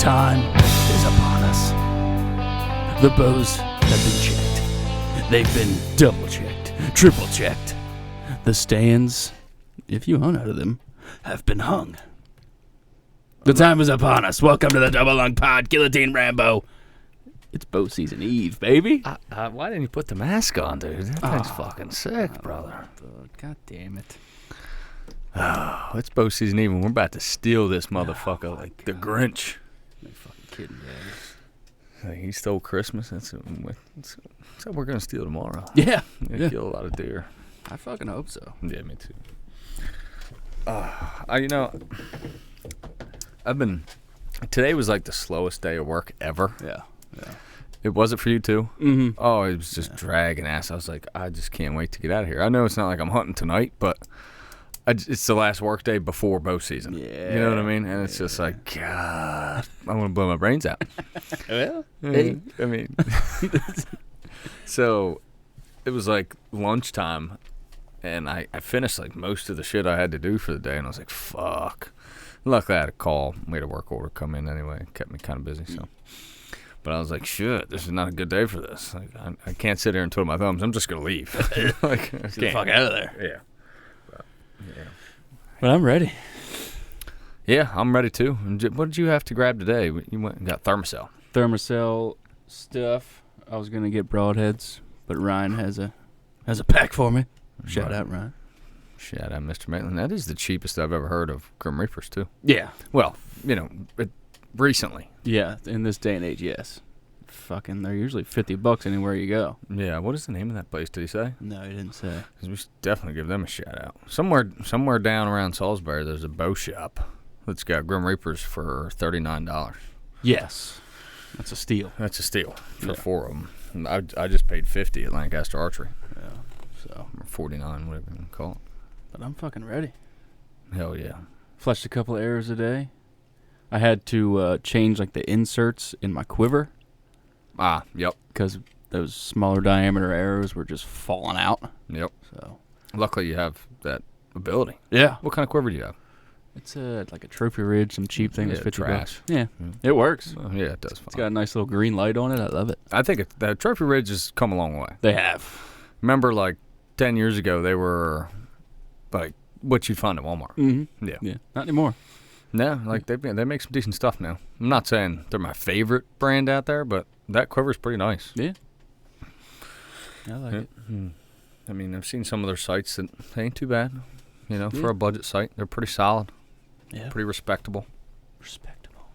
time is upon us. The bows have been checked. They've been double checked, triple checked. The stands, if you hunt out of them, have been hung. The time is upon us. Welcome to the Double Lung Pod, Guillotine Rambo. It's bow season eve, baby. Why didn't you put the mask on, dude? That thing's fucking sick, brother. God damn it. Oh, it's bow season eve, and we're about to steal this motherfucker like the Grinch. You're fucking kidding, guys. Like, he stole Christmas. That's what we're going to steal tomorrow. Yeah. We're kill a lot of deer. I fucking hope so. Yeah, me too. Today was like the slowest day of work ever. Yeah. It was it for you too? Mm-hmm. Oh, it was just dragging ass. I was like, I just can't wait to get out of here. I know it's not like I'm hunting tonight, but it's the last work day before bow season. Yeah. You know what I mean? And it's just like, God, I want to blow my brains out. Well, I mean, so it was like lunchtime, and I finished like most of the shit I had to do for the day, and I was like, fuck. Luckily, I had a call. We had a work order come in anyway. It kept me kind of busy, so. But I was like, shit, this is not a good day for this. Like, I can't sit here and twiddle my thumbs. I'm just going to leave. Like, get the fuck out of there. Yeah. But I'm ready. Yeah, I'm ready too. What did you have to grab today? You went and got Thermacell. Thermacell stuff. I was going to get broadheads, but Ryan has a pack for me. Shout out, Ryan. Shout out, Mr. Maitland. That is the cheapest I've ever heard of Grim Reapers, too. Yeah. Well, recently. Yeah, in this day and age, yes. Fucking, they're usually $50 anywhere you go. Yeah, what is the name of that place, did he say? No, he didn't say. 'Cause we should definitely give them a shout out. Somewhere down around Salisbury, there's a bow shop that's got Grim Reapers for $39. Yes. That's a steal. That's a steal for 4 of them. I just paid $50 at Lancaster Archery. Yeah, so. Or $49, whatever you call it. But I'm fucking ready. Hell yeah. Fletched a couple of arrows a day. I had to change like the inserts in my quiver. Yep. Because those smaller diameter arrows were just falling out. Yep. So. Luckily you have that ability. Yeah. What kind of quiver do you have? It's like a Trophy Ridge, some cheap thing. Yeah, It's $50. trash. Yeah. It works. Well, yeah, it does. It's got a nice little green light on it. I love it. I think the Trophy Ridge has come a long way. They have. Remember, like 10 years ago, they were like what you'd find at Walmart. Mm-hmm. Yeah. Yeah. Not anymore. No, like they make some decent stuff now. I'm not saying they're my favorite brand out there, but that quiver's pretty nice. Yeah. I like it. I mean, I've seen some of their sites that they ain't too bad. For a budget site, they're pretty solid. Yeah. Pretty respectable. Respectable.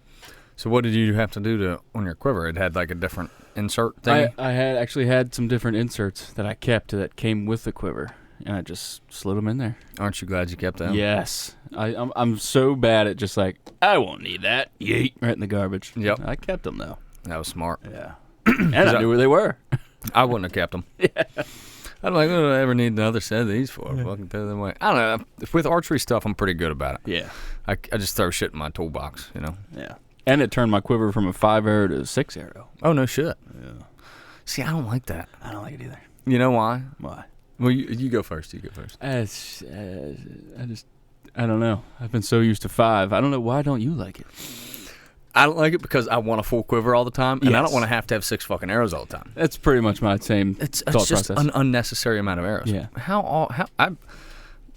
So what did you have to do on your quiver? It had like a different insert thing? I had some different inserts that I kept that came with the quiver, and I just slid them in there. Aren't you glad you kept them? Yes. I'm so bad at just like, I won't need that. Yeet. Right in the garbage. Yep. I kept them, though. That was smart. Yeah. And I knew where they were. I wouldn't have kept them. Yeah. I'm like, what do I ever need another set of these for? Fucking throw them away. I don't know. With archery stuff, I'm pretty good about it. Yeah. I just throw shit in my toolbox, Yeah. And it turned my quiver from a 5 arrow to a 6 arrow. Oh, no shit. Yeah. See, I don't like that. I don't like it either. You know why? Why? Well, you go first. I don't know. I've been so used to 5. I don't know. Why don't you like it? I don't like it because I want a full quiver all the time, and I don't Yes. want to have 6 fucking arrows all the time. That's pretty much my same It's thought just process. an unnecessary amount of arrows. Yeah.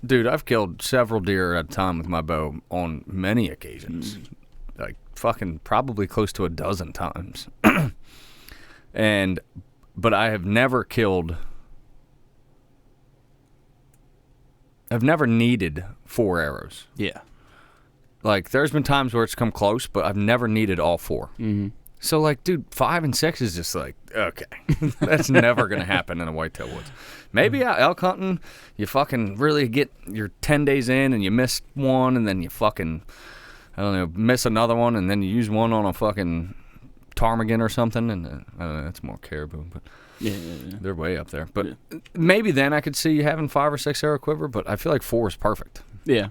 Dude, I've killed several deer at a time with my bow on many occasions. Like fucking probably close to a dozen times. But I have never killed. I've never needed 4 arrows. Yeah. Like, there's been times where it's come close, but I've never needed all 4. Mm-hmm. So, like, dude, 5 and 6 is just like, okay. That's never going to happen in a whitetail woods. Maybe out elk hunting, you fucking really get your 10 days in and you miss one, and then you fucking, I don't know, miss another one, and then you use one on a fucking ptarmigan or something, and I don't know, that's more caribou, but Yeah. they're way up there. But maybe then I could see you having 5 or 6 arrow quiver, but I feel like 4 is perfect. Yeah.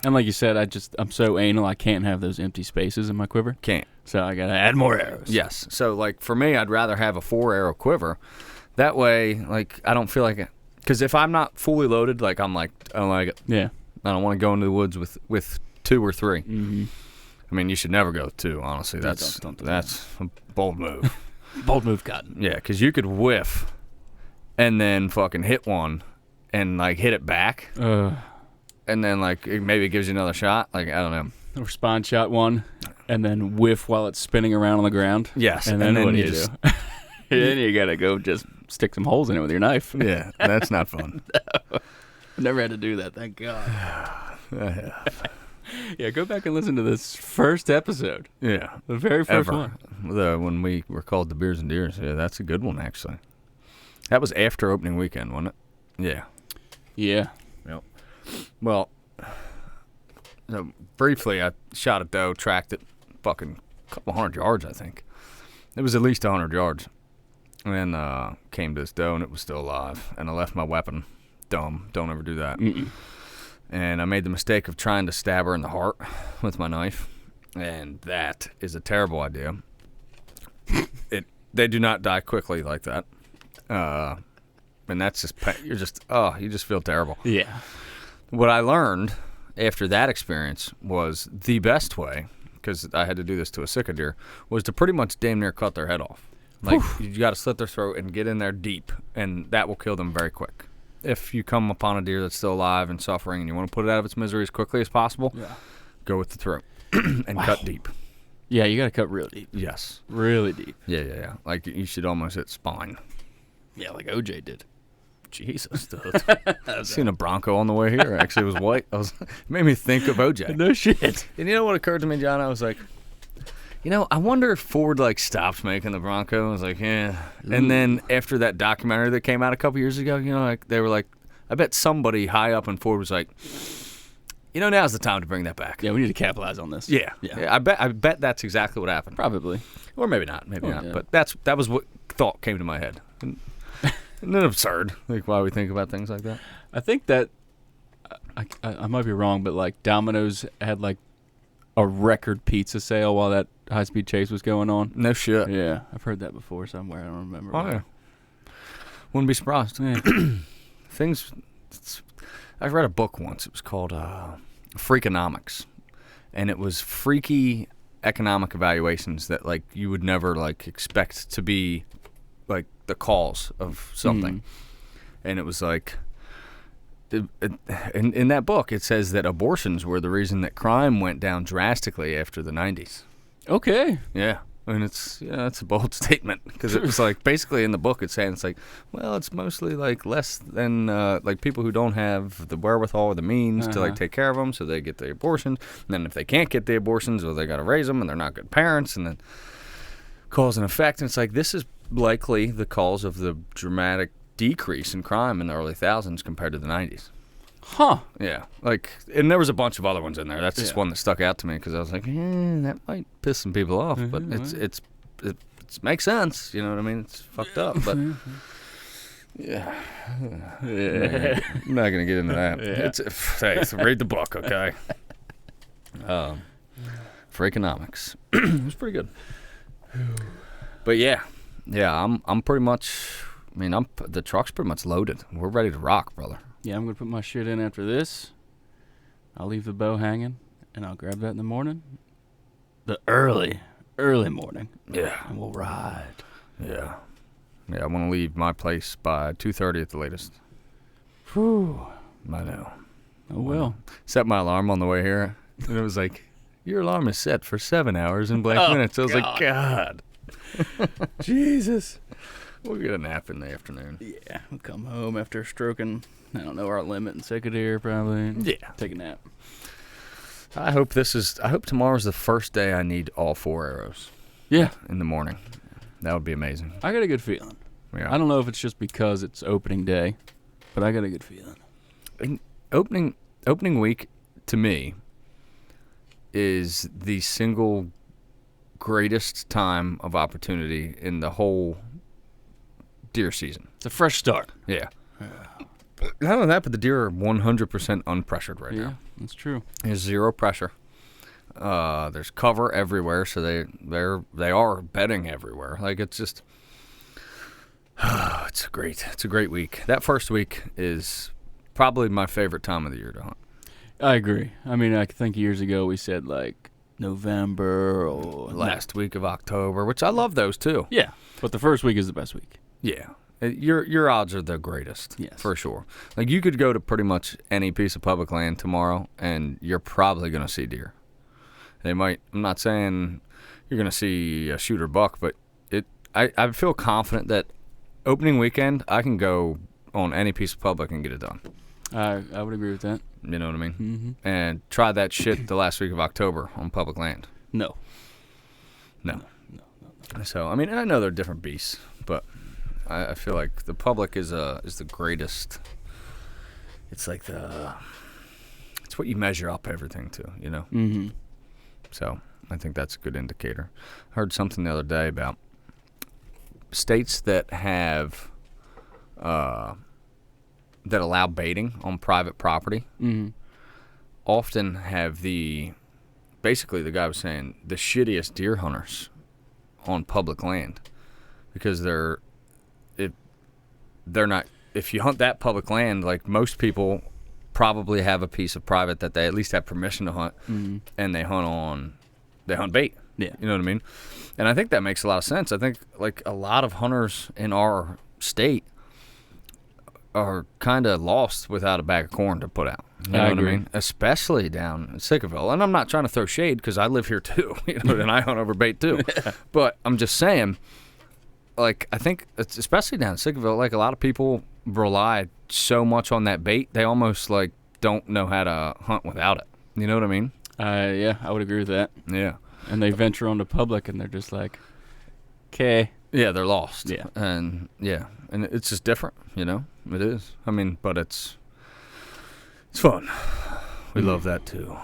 And like you said, I'm so anal, I can't have those empty spaces in my quiver. Can't. So I got to add more arrows. Yes. So, like, for me, I'd rather have a 4 arrow quiver. That way, like, I don't feel like it. Because if I'm not fully loaded, like, I'm like, I don't like it. Yeah. I don't want to go into the woods with 2 or 3. Mm-hmm. I mean, you should never go with 2, honestly. Yeah, That's don't do that's a bold move. Bold move, Cotton. Yeah, because you could whiff and then fucking hit one and, like, hit it back. And then, like, maybe it gives you another shot. Like, I don't know. Or spawn shot one and then whiff while it's spinning around on the ground. Yes. And then what do you you just do? Then you got to go just stick some holes in it with your knife. Yeah, that's not fun. I've never had to do that, thank God. Yeah, go back and listen to this first episode. Yeah. The very first one. When we were called the Beers and Deers. Yeah, that's a good one, actually. That was after opening weekend, wasn't it? Yeah. Yeah. Yep. Well, so briefly, I shot a doe, tracked it, fucking a couple 100 yards, I think. It was at least 100 yards. And came to this doe, and it was still alive. And I left my weapon. Dumb. Don't ever do that. Mm-mm. And I made the mistake of trying to stab her in the heart with my knife. And that is a terrible idea. They do not die quickly like that. And that's just, you just feel terrible. Yeah. What I learned after that experience was the best way, because I had to do this to a sika deer, was to pretty much damn near cut their head off. Like, you got to slit their throat and get in there deep, and that will kill them very quick. If you come upon a deer that's still alive and suffering and you want to put it out of its misery as quickly as possible, go with the throat and cut deep. Yeah, you got to cut real deep. Yes. Really deep. Yeah. Like, you should almost hit spine. Yeah, like OJ did. Jesus, dude. I seen a Bronco on the way here. Actually, it was white. It made me think of OJ. No shit. And you know what occurred to me, John? I was like, I wonder if Ford, like, stopped making the Bronco. I was like, yeah. Ooh. And then after that documentary that came out a couple years ago, like, they were like, I bet somebody high up in Ford was like, now's the time to bring that back. Yeah, we need to capitalize on this. Yeah. I bet that's exactly what happened. Probably. Or maybe not. Maybe not. Yeah. But that was what thought came to my head. Isn't it absurd? Like, why we think about things like that? I think that I might be wrong, but like Domino's had like a record pizza sale while that high-speed chase was going on. No shit. Yeah, I've heard that before somewhere. I don't remember. Oh, yeah. Wouldn't be surprised. Yeah. I read a book once. It was called Freakonomics. And it was freaky economic evaluations that, like, you would never, like, expect to be, like, the cause of something. And it was like, in that book, it says that abortions were the reason that crime went down drastically after the 90s. Okay. Yeah. I mean, it's a bold statement, because it was like, basically in the book it's saying, it's like, well, it's mostly like less than like people who don't have the wherewithal or the means to like take care of them, so they get the abortions. And then if they can't get the abortions, well, they got to raise them, and they're not good parents, and then cause and effect. And it's like, this is likely the cause of the dramatic decrease in crime in the early thousands compared to the 90s. Huh. Yeah. Like, and there was a bunch of other ones in there. That's just one that stuck out to me, because I was like, that might piss some people off, but it makes sense. You know what I mean? It's fucked up, but yeah. I'm not gonna get into that. Hey, read the book, okay? Freakonomics. It was pretty good. But yeah, I'm pretty much. I mean, the truck's pretty much loaded. We're ready to rock, brother. Yeah, I'm going to put my shit in after this. I'll leave the bow hanging, and I'll grab that in the morning. The early morning. Yeah. And we'll ride. Yeah. Yeah, I want to leave my place by 2:30 at the latest. Whew. I know. Oh, well. Set my alarm on the way here, and it was like, your alarm is set for 7 hours and blank minutes. I was like, God. Jesus. We'll get a nap in the afternoon. Yeah, we'll come home after stroking, I don't know, our limit in Sycadere probably. Yeah. Take a nap. I hope tomorrow's the first day I need all 4 arrows. Yeah. In the morning. That would be amazing. I got a good feeling. Yeah. I don't know if it's just because it's opening day, but I got a good feeling. And opening week, to me, is the single greatest time of opportunity in the whole deer season. It's a fresh start. Yeah. Not only that, but the deer are 100% unpressured right now. Yeah, that's true. There's zero pressure. There's cover everywhere, so they are bedding everywhere. Like, it's just, it's a great week. That first week is probably my favorite time of the year to hunt. I agree. I mean, I think years ago we said like November or last week of October, which I love those too. Yeah, but the first week is the best week. Yeah. Your odds are the greatest, yes, for sure. Like, you could go to pretty much any piece of public land tomorrow, and you're probably going to see deer. They might. I'm not saying you're going to see a shooter buck, but I feel confident that opening weekend I can go on any piece of public and get it done. I would agree with that. You know what I mean? Mm-hmm. And try that shit the last week of October on public land. No. So I mean, I know they're different beasts, but I feel like the public is the greatest. It's like it's what you measure up everything to, you know. Mm-hmm. So I think that's a good indicator. I heard something the other day about states that have that allow baiting on private property. Mm-hmm. Often have basically the guy was saying the shittiest deer hunters on public land, because they're not, if you hunt that public land, like, most people probably have a piece of private that they at least have permission to hunt, mm-hmm. and they hunt bait. Yeah. You know what I mean? And I think that makes a lot of sense. I think, like, a lot of hunters in our state are kind of lost without a bag of corn to put out. You know what I mean? Especially down in Sickerville. And I'm not trying to throw shade, because I live here too, you know, and I hunt over bait too. Yeah. But I'm just saying, like, I think, it's especially down in Sickerville, like, a lot of people rely so much on that bait, they almost, like, don't know how to hunt without it. You know what I mean? Yeah, I would agree with that. Yeah. And they venture onto public, and they're just like, okay. Yeah, they're lost. Yeah. And it's just different, you know? It is. I mean, but it's fun. We love that too.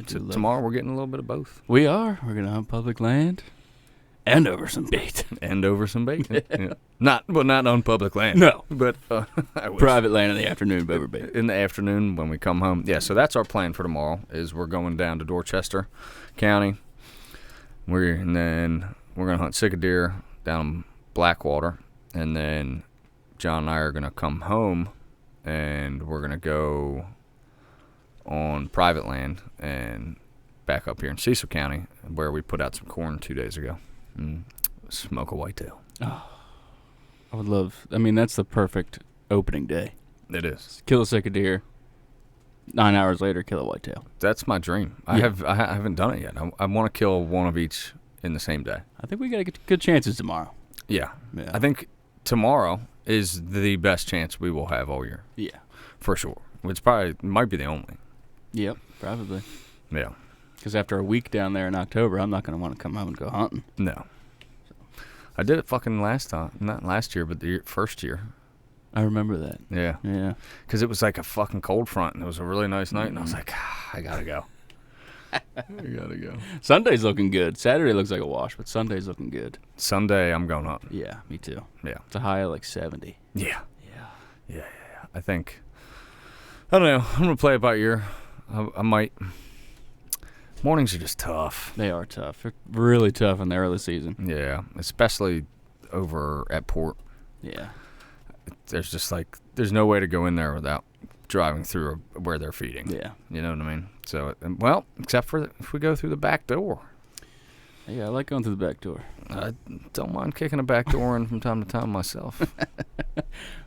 Tomorrow we're getting a little bit of both. We are. We're going to hunt public land and over some bait. And over some bait. Yeah. Not on public land. No. But private land in the afternoon, over bait. In the afternoon when we come home. Yeah, so that's our plan for tomorrow, is we're going down to Dorchester County. And then we're going to hunt sick deer down in Blackwater. And then John and I are going to come home, and we're going to go on private land and back up here in Cecil County, where we put out some corn 2 days ago, and smoke a whitetail. Oh, I would love, I mean, that's the perfect opening day. It is. Kill a sick deer, 9 hours later, kill a whitetail. That's my dream. Yeah. I haven't done it yet. I want to kill one of each in the same day. I think we got to get good chances tomorrow. Yeah. Yeah. I think tomorrow is the best chance we will have all year. Yeah. For sure. Which probably might be the only. Yep, probably. Yeah. Because after a week down there in October, I'm not going to want to come home and go hunting. No. I did it fucking last time. Not last year, but the first year. I remember that. Yeah. Yeah. Because it was like a fucking cold front, and it was a really nice night, and I was like, I gotta go. I gotta go. Sunday's looking good. Saturday looks like a wash, but Sunday's looking good. Sunday, I'm going hunting. Yeah, me too. Yeah. It's a high of like 70. Yeah. Yeah. I think, I don't know. I'm gonna play it by ear. I might. Mornings are just tough. They are tough. They're really tough in the early season. Yeah, especially over at Port. Yeah. There's just like, there's no way to go in there without driving through where they're feeding. Yeah. You know what I mean? So, well, except for if we go through the back door. Yeah, I like going through the back door. I don't mind kicking a back door in from time to time myself.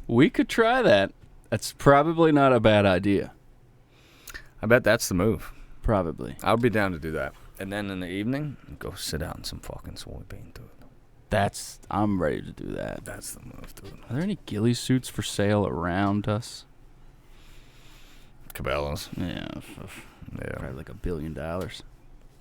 We could try that. That's probably not a bad idea. I bet that's the move. Probably. I would be down to do that. And then in the evening, go sit out in some fucking soybean, dude. I'm ready to do that. That's the move, dude. Are there any ghillie suits for sale around us? Cabela's. Yeah. Yeah. Probably like $1 billion. Nah,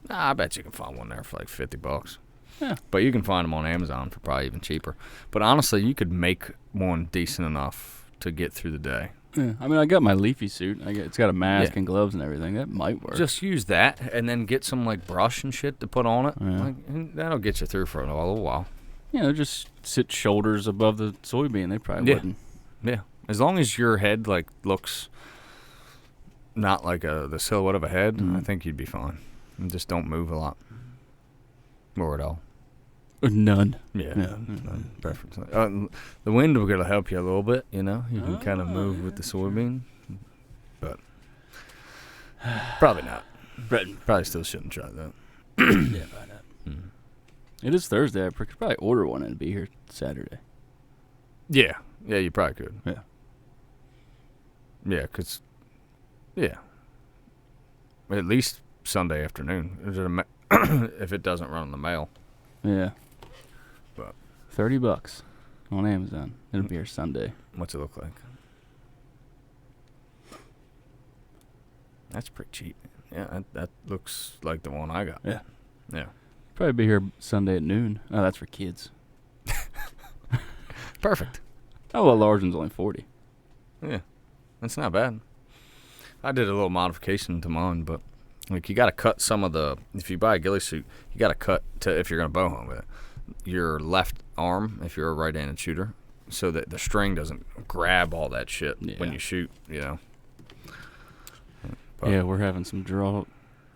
I bet you can find one there for like $50. Yeah. But you can find them on Amazon for probably even cheaper. But honestly, you could make one decent enough to get through the day. Yeah. I mean, I got my leafy suit. It's got a mask and gloves and everything. That might work. Just use that and then get some like brush and shit to put on it. Yeah. Like, that'll get you through for a little while. Just sit shoulders above the soybean. They probably wouldn't. Yeah. As long as your head like looks not like the silhouette of a head, I think you'd be fine. And just don't move a lot. Or at all. None. Yeah. Preference. The wind will help you a little bit, you know. You can kind of move with the soybean. But probably not. Probably still shouldn't try that. Yeah, probably not. It is Thursday. I could probably order one and be here Saturday. Yeah, you probably could. Yeah. Yeah, because, yeah. At least Sunday afternoon, if it doesn't run in the mail. Yeah. But $30 on Amazon. It'll be here Sunday. what's it look like? That's pretty cheap. Yeah, that looks like the one I got. Yeah. Yeah. Probably be here Sunday at noon. Oh, that's for kids. Perfect. Oh, well, large one's only 40. Yeah, that's not bad. I did a little modification to mine, but like you got to cut some of the. If you buy a ghillie suit, you got to cut to if you're gonna bow hunt with it, your left arm if you're a right-handed shooter, so that the string doesn't grab all that shit when you shoot. You know. But, yeah, we're having some draw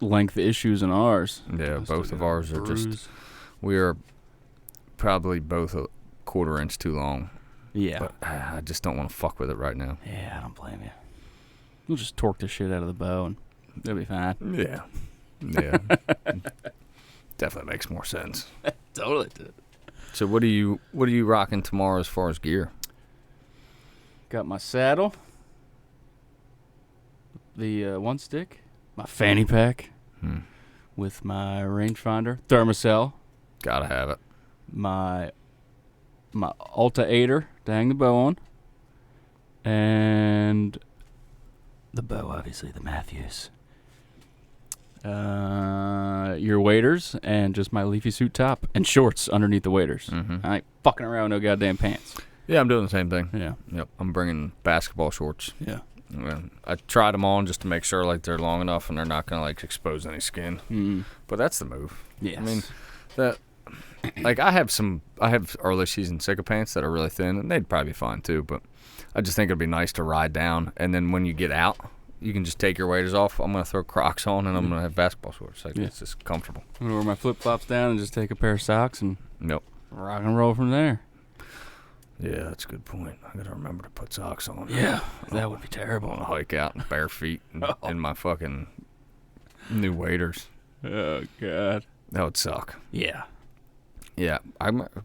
length issues in ours. Yeah, both of ours are just. We are probably both a quarter inch too long. Yeah. But I just don't want to fuck with it right now. Yeah, I don't blame you. We'll just torque the shit out of the bow and it'll be fine. Yeah. Yeah. Definitely makes more sense. Totally did. So what are you rocking tomorrow as far as gear? Got my saddle, the one stick, my fanny pack with my rangefinder, thermocell, Gotta have it. my Alta 8er to hang the bow on, and the bow, obviously, the Matthews. Your waders and just my leafy suit top and shorts underneath the waders. I ain't fucking around with no goddamn pants. Yeah, I'm doing the same thing. Yeah. Yep. I'm bringing basketball shorts. Yeah. I tried them on just to make sure like they're long enough and they're not gonna like expose any skin. But that's the move. Yes. I mean, like I have early season Sika pants that are really thin and they'd probably be fine too. But I just think it'd be nice to ride down and then when you get out, you can just take your waders off. I'm gonna throw Crocs on and I'm gonna have basketball shorts. Like it's just comfortable. I'm gonna wear my flip flops down and just take a pair of socks and rock and roll from there. Yeah, that's a good point. I gotta remember to put socks on. Yeah, that would be terrible. I want to hike out in bare feet in my fucking new waders. Oh God, that would suck. Yeah. Yeah, I remember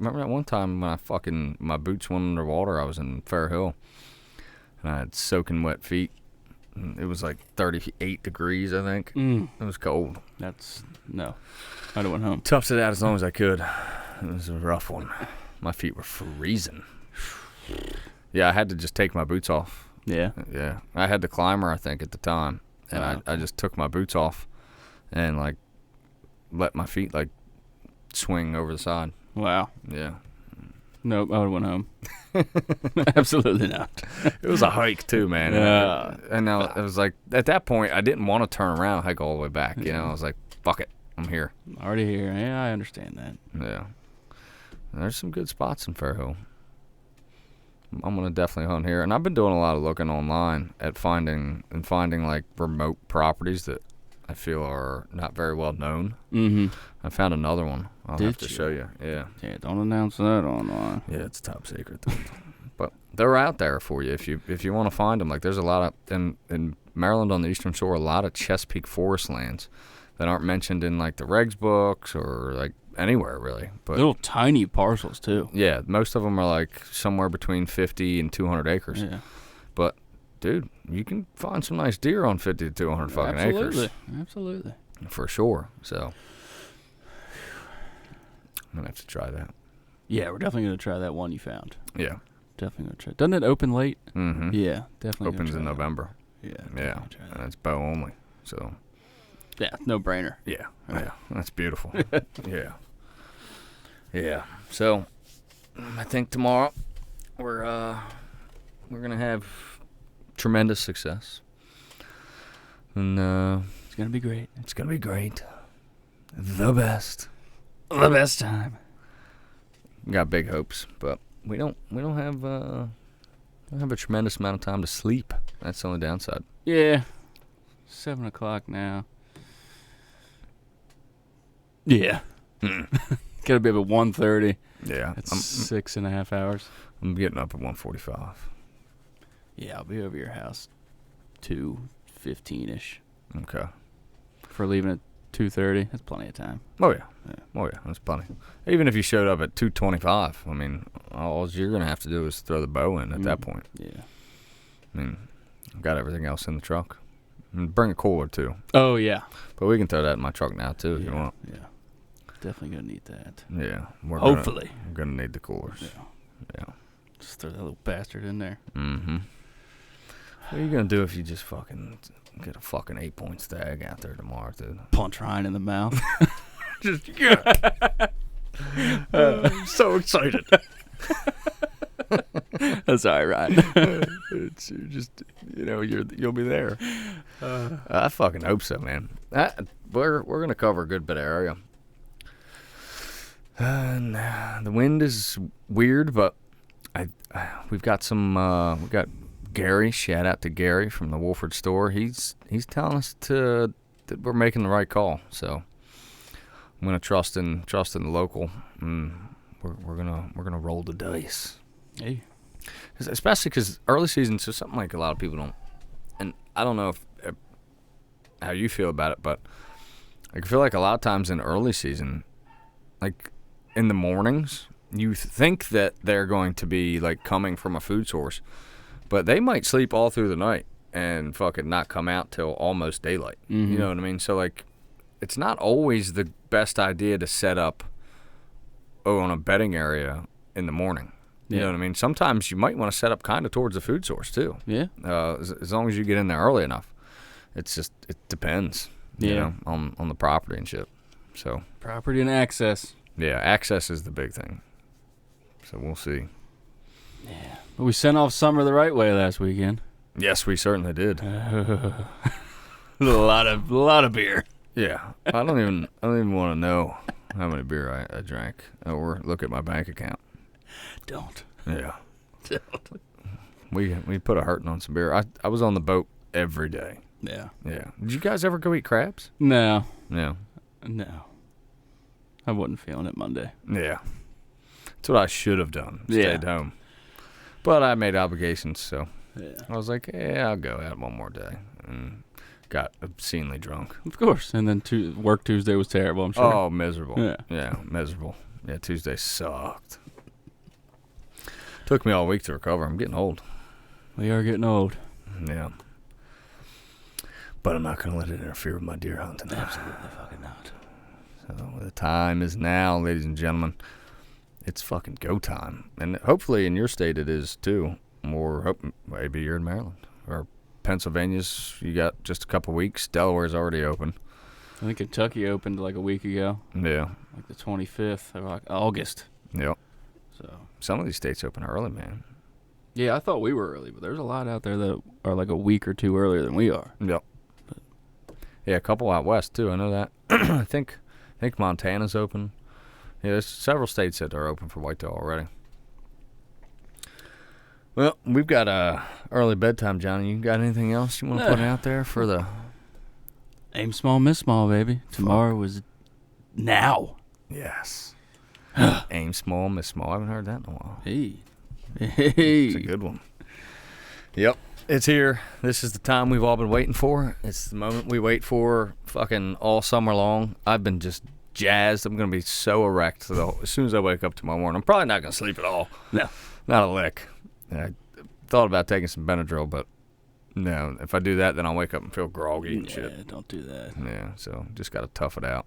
that one time when my boots went underwater. I was in Fair Hill, and I had soaking wet feet. It was like 38 degrees, I think. It was cold. No. I'd have went home. Toughed it out as long as I could. It was a rough one. My feet were freezing. Yeah, I had to just take my boots off. Yeah? Yeah. I had the climber, I think, at the time. And I just took my boots off and, like, let my feet, like, swing over the side. Wow. Yeah. Nope, I would have went home. Absolutely not. It was a hike, too, man. And now it was like, at that point, I didn't want to turn around and hike all the way back. You know, I was like, fuck it. I'm here. Already here. Yeah, I understand that. Yeah. There's some good spots in Fairhill. I'm gonna definitely hunt here, and I've been doing a lot of looking online at finding like remote properties that I feel are not very well known. I found another one. I'll have to show you. Yeah. Yeah. Don't announce that online. Yeah, it's top secret though. But they're out there for you if you want to find them. Like there's a lot of in Maryland on the Eastern Shore, a lot of Chesapeake forest lands that aren't mentioned in like the regs books or like anywhere really, but little tiny parcels too. Yeah, most of them are like somewhere between 50 and 200 acres. Yeah, but dude, you can find some nice deer on 50 to 200 fucking acres. Absolutely, for sure. So I'm gonna have to try that. Yeah, we're definitely gonna try that one you found. Yeah, definitely gonna try. Doesn't it open late? Yeah, definitely. Opens in November. Yeah, and it's bow only. So yeah, no brainer. Yeah, yeah, that's beautiful. Yeah. So I think tomorrow we're gonna have tremendous success, and it's gonna be great. It's gonna be great. The best time. Got big hopes, but we don't have a tremendous amount of time to sleep. That's the only downside. Yeah, 7 o'clock now. Yeah. Gotta be up at 1:30. Yeah. That's 6.5 hours. I'm getting up at 1:45. Yeah, I'll be over your house 2:15-ish. Okay. for leaving at 2:30. That's plenty of time. Oh yeah. Oh yeah, that's plenty. Even if you showed up at 2:25, I mean, all you're gonna have to do is throw the bow in at that point. Yeah. I mean, I've got everything else in the truck. And bring a cooler too. Oh yeah. But we can throw that in my truck now too if you want. Yeah. Definitely gonna need that. Yeah. Hopefully. We're gonna need the coolers. Yeah. Just throw that little bastard in there. Mm-hmm. What are you gonna do if you just fucking get a fucking 8-point stag out there tomorrow, dude? Punch Ryan in the mouth. Just I'm so excited. That's all right, Ryan. It's just you'll be there. I fucking hope so, man. We're gonna cover a good bit of area. And the wind is weird, but we've got we got Gary. Shout out to Gary from the Wolford store. He's telling us that we're making the right call. So I'm gonna trust in the local. And we're gonna roll the dice. Hey. Especially because early season, so something like a lot of people don't. And I don't know how you feel about it, but I feel like a lot of times in early season, like in the mornings, you think that they're going to be like coming from a food source, but they might sleep all through the night and fucking not come out till almost daylight. Mm-hmm. You know what I mean? So like, it's not always the best idea to set up on a bedding area in the morning. You know what I mean? Sometimes you might want to set up kind of towards the food source too. Yeah. As long as you get in there early enough. It depends. You know, on the property and shit. So property and access. Yeah, access is the big thing. So we'll see. Yeah. But we sent off summer the right way last weekend. Yes, we certainly did. A lot of beer. Yeah. I don't even want to know how many beer I drank or look at my bank account. Don't. Yeah. Don't. We put a hurting on some beer. I was on the boat every day. Yeah. Yeah. Did you guys ever go eat crabs? No. No. No. I wasn't feeling it Monday. Yeah. That's what I should have done. Stayed home. But I made obligations, so I was like, I'll go out one more day. And got obscenely drunk. Of course. And then work Tuesday was terrible, I'm sure. Oh, miserable. Yeah. Yeah, miserable. Yeah, Tuesday sucked. Took me all week to recover. I'm getting old. We are getting old. Yeah. But I'm not going to let it interfere with my deer hunting. Absolutely fucking not. So the time is now, ladies and gentlemen. It's fucking go time. And hopefully in your state it is too. Or maybe you're in Maryland. Or Pennsylvania's, you got just a couple weeks. Delaware's already open. I think Kentucky opened like a week ago. Yeah. Like the 25th of August. Yep. So some of these states open early, man. Yeah, I thought we were early, but there's a lot out there that are like a week or two earlier than we are. Yep. Yeah, a couple out west too. I know that. I think Montana's open. Yeah, there's several states that are open for whitetail already. Well, we've got early bedtime, Johnny. You got anything else you want to put out there for the aim small, miss small, baby? Tomorrow is now. Yes. Aim small, miss small. I haven't heard that in a while. Hey. It's a good one. Yep. It's here. This is the time we've all been waiting for. It's the moment we wait for fucking all summer long. I've been just jazzed. I'm going to be so erect as soon as I wake up tomorrow morning. I'm probably not going to sleep at all. No. Not a lick. I thought about taking some Benadryl, but no. If I do that, then I'll wake up and feel groggy and shit. Yeah, don't do that. Yeah, so just got to tough it out.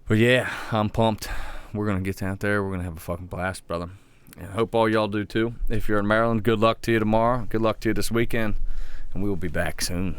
But yeah, I'm pumped. We're going to get out there. We're going to have a fucking blast, brother. And I hope all y'all do too. If you're in Maryland, good luck to you tomorrow. Good luck to you this weekend. And we will be back soon.